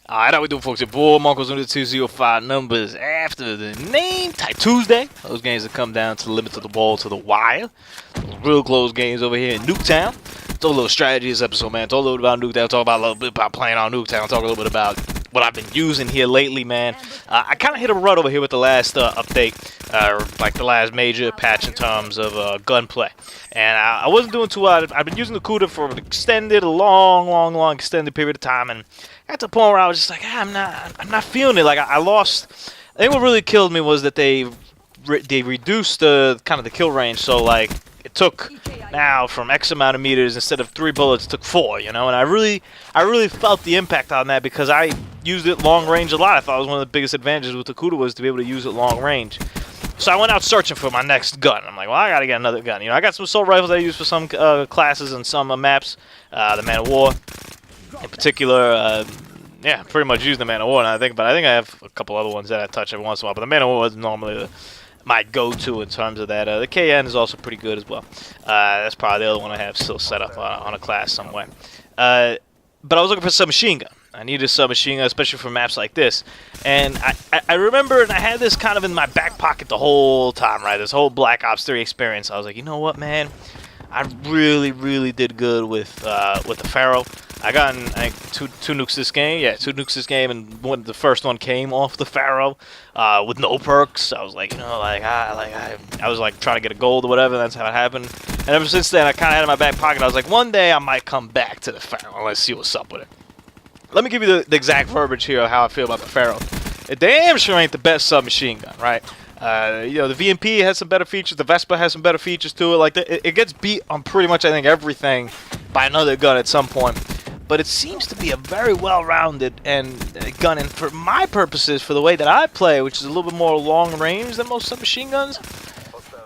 Alright, how we doing, folks? Your boy Marco's on the 205 numbers after the name Tight Tuesday. Those games that come down to the limits of the ball to the wire. Those real close games over here in Nuketown. It's a little strategy this episode, man. Talk a little bit about Nuketown. Talk about a little bit about playing on Nuketown. Talk a little bit about what I've been using here lately, man. I kind of hit a rut over here with the last update, like the last major patch in terms of gunplay. And I wasn't doing too well. I've been using the Kuda for an extended, long extended period of time, and at the point where I was just like, I'm not feeling it. Like I lost. I think what really killed me was that they reduced the kind of the kill range. So like it took now from X amount of meters instead of 3 bullets, it took 4. You know, and I really felt the impact on that because I used it long range a lot. I thought it was one of the biggest advantages with the Kuda was to be able to use it long range. So I went out searching for my next gun. I'm like, well, I gotta get another gun. You know, I got some assault rifles I use for some classes and some maps. The Man of War. In particular, yeah, pretty much use the Man of War. And I think I have a couple other ones that I touch every once in a while. But the Man of War is normally my go-to in terms of that. The KN is also pretty good as well. That's probably the other one I have still set up on a class somewhere. But I was looking for a submachine gun. I needed a submachine gun, especially for maps like this. And I remember, and I had this kind of in my back pocket the whole time, right? This whole Black Ops 3 experience. I was like, you know what, man? I really did good with the Pharo. I got, I think, two nukes this game. Yeah, 2 nukes this game, and the first one came off the Pharo with no perks. I was like, you know, I was like trying to get a gold or whatever. And that's how it happened. And ever since then, I kind of had it in my back pocket. I was like, one day I might come back to the Pharo. Let's see what's up with it. Let me give you the exact verbiage here of how I feel about the Pharo. It damn sure ain't the best submachine gun, right? You know, the VMP has some better features. The Vespa has some better features to it. Like it gets beat on pretty much, I think, everything by another gun at some point. But it seems to be a very well-rounded gun, and for my purposes, for the way that I play, which is a little bit more long range than most submachine guns,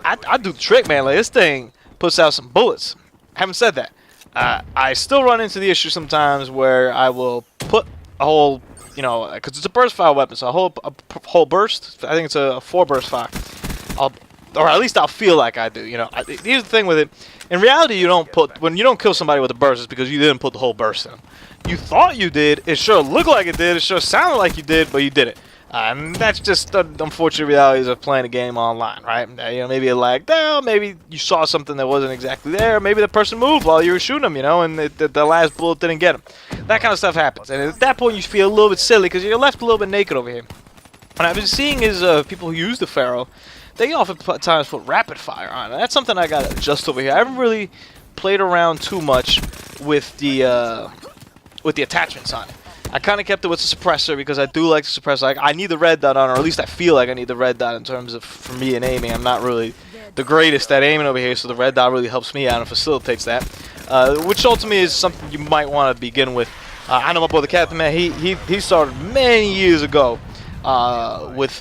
I do the trick, man. Like this thing puts out some bullets. Having said that, I still run into the issue sometimes where I will put a whole, you know, because it's a burst fire weapon, so a whole burst. I think it's a 4 burst fire. Or at least I'll feel like I do. You know, here's the thing with it. In reality, when you don't kill somebody with a burst, it's because you didn't put the whole burst in. You thought you did. It sure looked like it did. It sure sounded like you did, but you didn't. And that's just the unfortunate realities of playing a game online, right? You know, maybe it lagged out. Maybe you saw something that wasn't exactly there. Maybe the person moved while you were shooting them, you know, and the last bullet didn't get him. That kind of stuff happens. And at that point, you feel a little bit silly because you're left a little bit naked over here. What I've been seeing is people who use the Pharo, they oftentimes put rapid fire on it. That's something I got to adjust over here. I haven't really played around too much with the attachments on it. I kind of kept it with the suppressor because I do like the suppressor. I need the red dot on, or at least I feel like I need the red dot in terms of, for me and aiming. I'm not really the greatest at aiming over here, so the red dot really helps me out and facilitates that. Which ultimately is something you might want to begin with. I know my brother Captain, man, he started many years ago with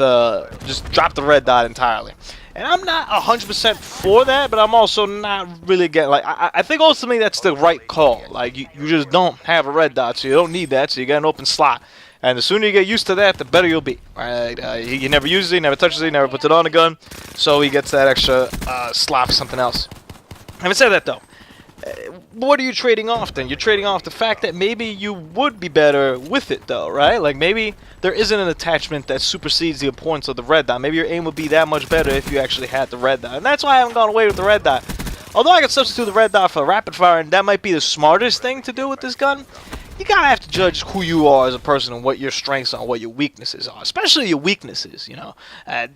just drop the red dot entirely. And I'm not 100% for that, but I'm also not really getting, like, I think ultimately that's the right call. Like, you just don't have a red dot, so you don't need that, so you got an open slot. And the sooner you get used to that, the better you'll be. Right? He never uses it, he never touches it, he never puts it on a gun, so he gets that extra slot for something else. Having said that, though, what are you trading off then? You're trading off the fact that maybe you would be better with it, though, right? Like maybe there isn't an attachment that supersedes the importance of the red dot. Maybe your aim would be that much better if you actually had the red dot. And that's why I haven't gone away with the red dot. Although I could substitute the red dot for rapid fire, and that might be the smartest thing to do with this gun, you gotta have to judge who you are as a person and what your strengths are, what your weaknesses are, especially your weaknesses. You know,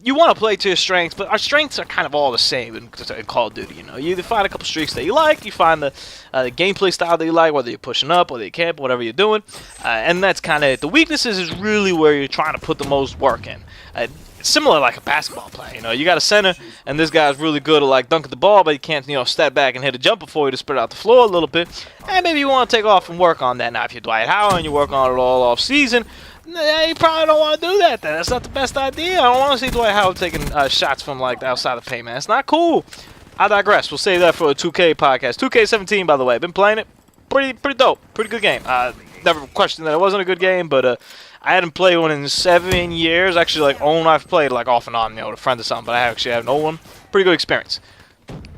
you want to play to your strengths, but our strengths are kind of all the same in Call of Duty. You know, you either find a couple streaks that you like, you find the gameplay style that you like, whether you're pushing up, whether you camp, whatever you're doing, and that's kind of it. The weaknesses is really where you're trying to put the most work in. Similar like a basketball player, you know, you got a center, and this guy's really good at like dunking the ball, but he can't, you know, step back and hit a jumper for you to spread out the floor a little bit. And maybe you want to take off and work on that. Now, if you're Dwight Howard and you work on it all off season, you probably don't want to do that. Then that's not the best idea. I don't want to see Dwight Howard taking shots from like outside the paint, man. It's not cool. I digress. We'll save that for a 2K podcast. 2K17, by the way, been playing it. Pretty dope. Pretty good game. Never questioned that it wasn't a good game, but I hadn't played one in 7 years. Actually, like, I've played, like, off and on, you know, with a friend or something, but I actually have no one. Pretty good experience.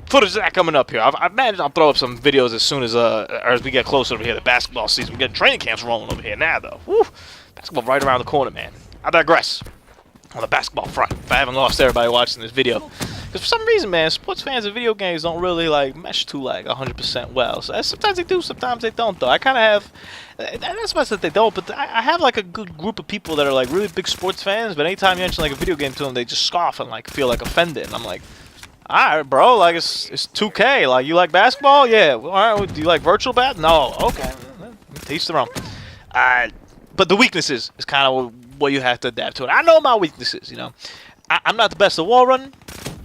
Footage of that coming up here. I've managed, I'll throw up some videos as soon as we get closer over here to basketball season. We're getting training camps rolling over here now, though. Woo! Basketball right around the corner, man. I digress. On the basketball front, if I haven't lost everybody watching this video. Because for some reason, man, sports fans and video games don't really, like, mesh to, like, 100% well. So sometimes they do, sometimes they don't, though. I kind of have, that's why I said they don't, but I have, like, a good group of people that are, like, really big sports fans, but anytime you mention, like, a video game to them, they just scoff and, like, feel, like, offended. And I'm like, alright, bro, like, it's 2K. Like, you like basketball? Yeah. Alright, do you like virtual bat? No. Okay. Teach their own. But the weaknesses is kind of what you have to adapt to it. I know my weaknesses, you know. I'm not the best at wall running.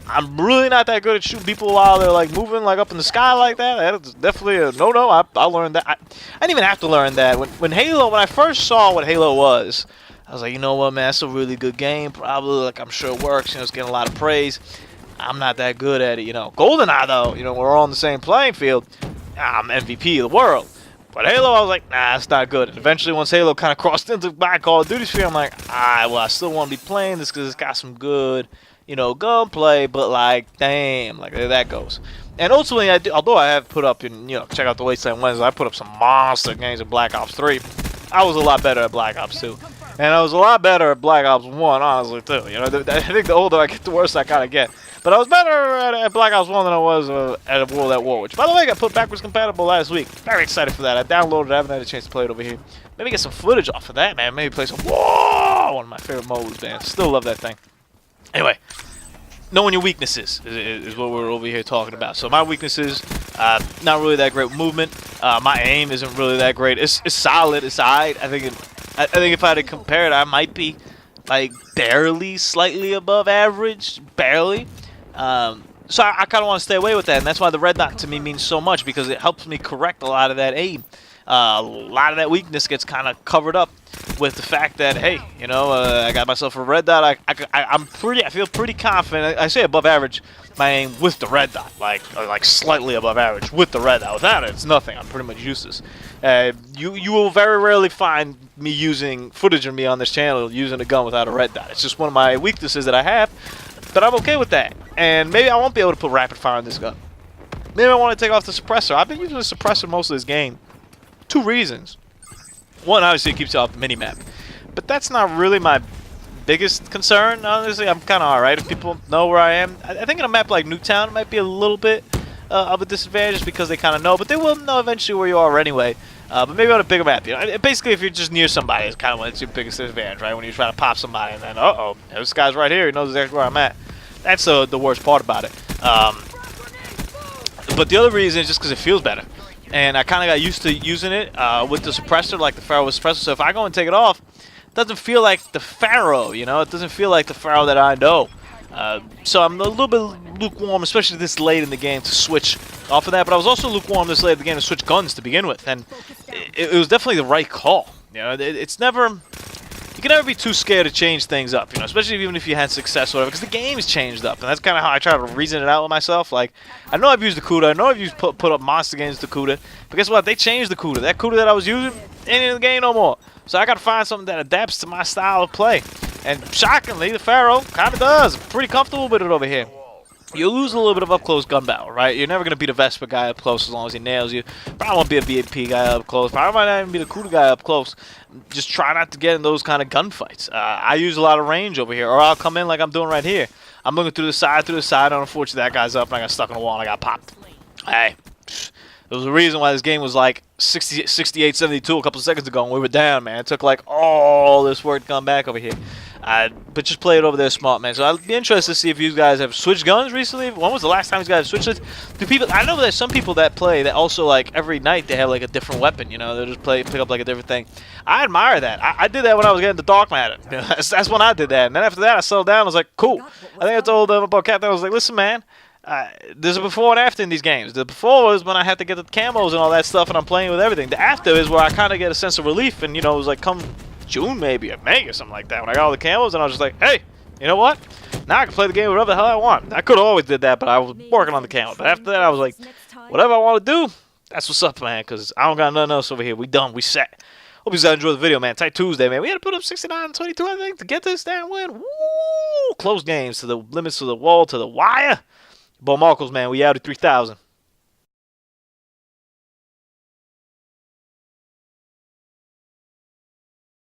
I'm really not that good at shooting people while they're like moving like up in the sky like that. That's definitely a no-no. I learned that. I didn't even have to learn that. When I first saw what Halo was, I was like, you know what, man, that's a really good game. Probably, like, I'm sure it works. You know, it's getting a lot of praise. I'm not that good at it, you know. GoldenEye, though, you know, we're all on the same playing field. I'm MVP of the world. But Halo, I was like, nah, it's not good. And eventually, once Halo kind of crossed into my Call of Duty sphere, I'm like, alright, well, I still want to be playing this because it's got some good, you know, gunplay. But, like, damn, like, there that goes. And ultimately, although I have put up, in, you know, check out the Wasteland Wednesday, I put up some monster games in Black Ops 3. I was a lot better at Black Ops 2. And I was a lot better at Black Ops 1, honestly, too. You know, I think the older I get, the worse I kind of get. But I was better at Black Ops 1 than I was at World at War, which, by the way, got put backwards compatible last week. Very excited for that. I downloaded it. I haven't had a chance to play it over here. Maybe get some footage off of that, man. Maybe play some Whoa! One of my favorite modes, man. Still love that thing. Anyway, knowing your weaknesses is what we're over here talking about. So my weaknesses, not really that great with movement. My aim isn't really that great. It's solid. It's alright. I think if I had to compare it, I might be like barely, slightly above average, barely. So I kind of want to stay away with that, and that's why the red dot to me means so much, because it helps me correct a lot of that aim. A lot of that weakness gets kind of covered up with the fact that, hey, you know, I got myself a red dot. I feel pretty confident. I say above average my aim with the red dot, like slightly above average with the red dot. Without it, it's nothing. I'm pretty much useless. You will very rarely find me using footage of me on this channel using a gun without a red dot. It's just one of my weaknesses that I have, but I'm okay with that. And maybe I won't be able to put rapid fire on this gun. Maybe I want to take off the suppressor. I've been using the suppressor most of this game. 2 reasons. One, obviously, it keeps you off the minimap. But that's not really my biggest concern, honestly. I'm kind of alright if people know where I am. I think in a map like Nuketown, it might be a little bit of a disadvantage because they kind of know. But they will know eventually where you are anyway. But maybe on a bigger map, you know. Basically, if you're just near somebody, it's kind of when it's your biggest disadvantage, right? When you're trying to pop somebody and then, uh-oh, this guy's right here. He knows exactly where I'm at. That's the worst part about it. But the other reason is just because it feels better. And I kind of got used to using it with the suppressor, like the Pharo suppressor. So if I go and take it off, it doesn't feel like the Pharo, you know? It doesn't feel like the Pharo that I know. So I'm a little bit lukewarm, especially this late in the game, to switch off of that. But I was also lukewarm this late in the game to switch guns to begin with. And it was definitely the right call. You know, it's never... You can never be too scared to change things up, you know, especially even if you had success or whatever, because the game's changed up, and that's kind of how I try to reason it out with myself. Like, I know I've used the CUDA, I know I've used put up monster games with the CUDA, but guess what? They changed the CUDA. That CUDA that I was using ain't in the game no more. So I got to find something that adapts to my style of play. And shockingly, the Pharo kind of does. I'm pretty comfortable with it over here. You lose a little bit of up-close gun battle, right? You're never going to beat a Vespa guy up close as long as he nails you. Probably won't be a BAP guy up close. Probably might not even be the CUDA guy up close. Just try not to get in those kind of gunfights. I use a lot of range over here, or I'll come in like I'm doing right here. I'm looking through the side, and unfortunately that guy's up, and I got stuck in a wall, and I got popped. Hey, there was a reason why this game was like 68, 72 a couple seconds ago, and we were down, man. It took like all this work to come back over here. But just play it over there smart, man. So I'd be interested to see if you guys have switched guns recently. When was the last time you guys switched it? Do people? I know there's some people that play that also, like, every night they have like a different weapon. You know, they just pick up like a different thing. I admire that. I did that when I was getting the dark matter. You know, that's when I did that. And then after that, I settled down. I was like, cool. I think I told about Captain. I was like, listen, man. There's a before and after in these games. The before was when I had to get the camos and all that stuff, and I'm playing with everything. The after is where I kind of get a sense of relief, and you know, it was like come June maybe, or May or something like that, when I got all the camos, and I was just like, hey, you know what? Now I can play the game whatever the hell I want. I could have always did that, but I was working on the camo. But after that, I was like, whatever I want to do, that's what's up, man, because I don't got nothing else over here. We done. We set. Hope you guys enjoyed the video, man. Tight Tuesday, man. We had to put up 69-22, I think, to get this damn win. Woo! Close games to the limits of the wall, to the wire. Bo Markles, man. We out at 3,000.